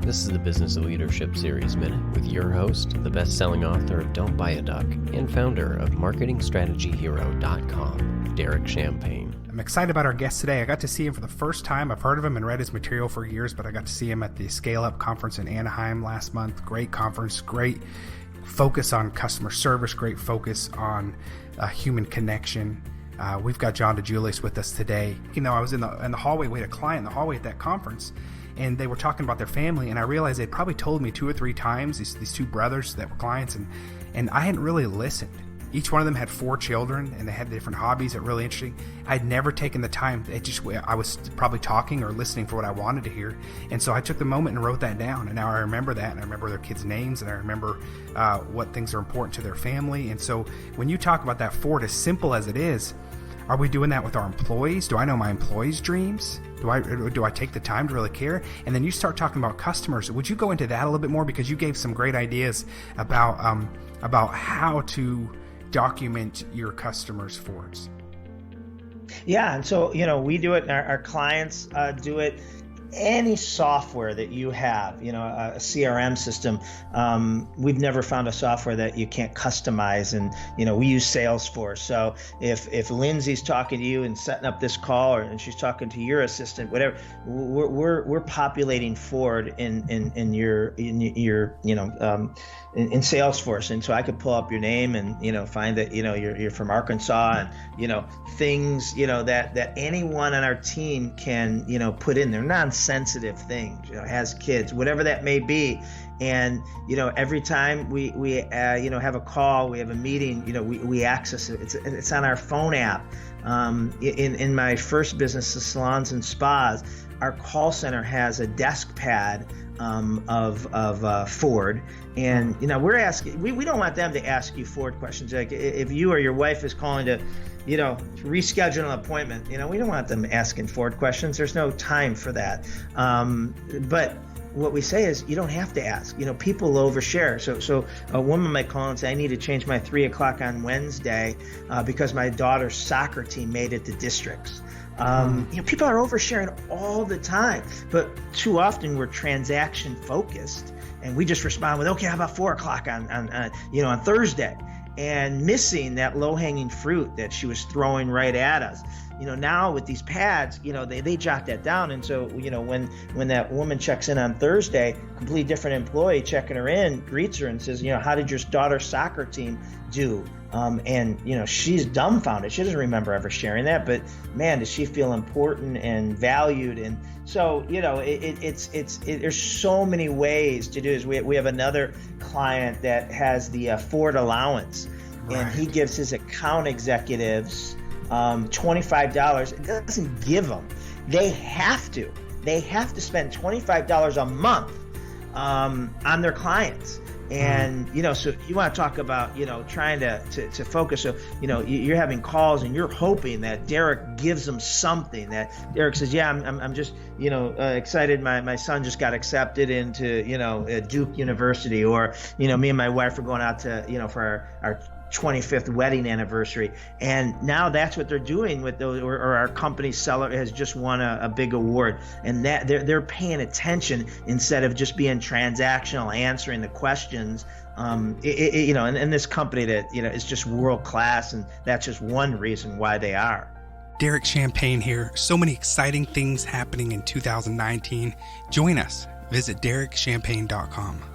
This is the Business of Leadership Series Minute with your host, the best-selling author of Don't Buy a Duck and founder of MarketingStrategyHero.com, Derek Champagne. I'm excited about our guest today. I got to see him for the first time. I've heard of him and read his material for years, but I got to see him at the Scale Up conference in Anaheim last month. Great conference, great focus on customer service, great focus on human connection. We've got John Dijulius with us today. You know, I was in the hallway, we had a client in the hallway at that conference, and they were talking about their family, and I realized they'd probably told me 2 or 3 times, these 2 brothers that were clients, and I hadn't really listened. Each one of them had 4 children, and they had different hobbies that were really interesting. I'd never taken the time. I was probably talking or listening for what I wanted to hear, and so I took the moment and wrote that down, and now I remember that, and I remember their kids' names, and I remember what things are important to their family. And so when you talk about that forward, as simple as it is, are we doing that with our employees? Do I know my employees' dreams? Do I take the time to really care? And then you start talking about customers. Would you go into that a little bit more? Because you gave some great ideas about how to document your customers' forwards. Yeah, and so, we do it, and our clients do it. Any software that you have, a CRM system, we've never found a software that you can't customize. And, we use Salesforce. So if Lindsay's talking to you and setting up this call, and she's talking to your assistant, whatever, we're populating forward in Salesforce. And so I could pull up your name and, find that, you're from Arkansas, and, things, that anyone on our team can, put in there, non-sensitive things, has kids, whatever that may be. And, every time we have a call, we have a meeting, we access it. It's on our phone app. In my first business, the salons and spas, our call center has a desk pad of Ford, and we're asking. We don't want them to ask you Ford questions. Like if you or your wife is calling to, reschedule an appointment. We don't want them asking Ford questions. There's no time for that. But what we say is you don't have to ask. People overshare. So a woman might call and say, I need to change my 3 o'clock on Wednesday because my daughter's soccer team made it to districts. People are oversharing all the time, but too often we're transaction focused, and we just respond with, okay, how about 4 o'clock on Thursday, and missing that low-hanging fruit that she was throwing right at us. Now with these pads, they jot that down. And so, when that woman checks in on Thursday, completely different employee checking her in, greets her and says, how did your daughter's soccer team do? And she's dumbfounded. She doesn't remember ever sharing that, but man, does she feel important and valued. And so, there's so many ways to do this. We have another client that has the Ford allowance, right, and he gives his account executives $25. It doesn't give them. They have to spend $25 a month on their clients. And, so you want to talk about, trying to focus. So, you're having calls and you're hoping that Derek gives them something, that Derek says, yeah, I'm just, excited. My son just got accepted into, Duke University, or, me and my wife are going out to, for our 25th wedding anniversary. And now that's what they're doing with those, or our company seller has just won a big award, and that they're paying attention instead of just being transactional, answering the questions. And this company that, is just world class, and that's just one reason why they are. Derek Champagne here. So many exciting things happening in 2019. Join us. Visit DerekChampagne.com.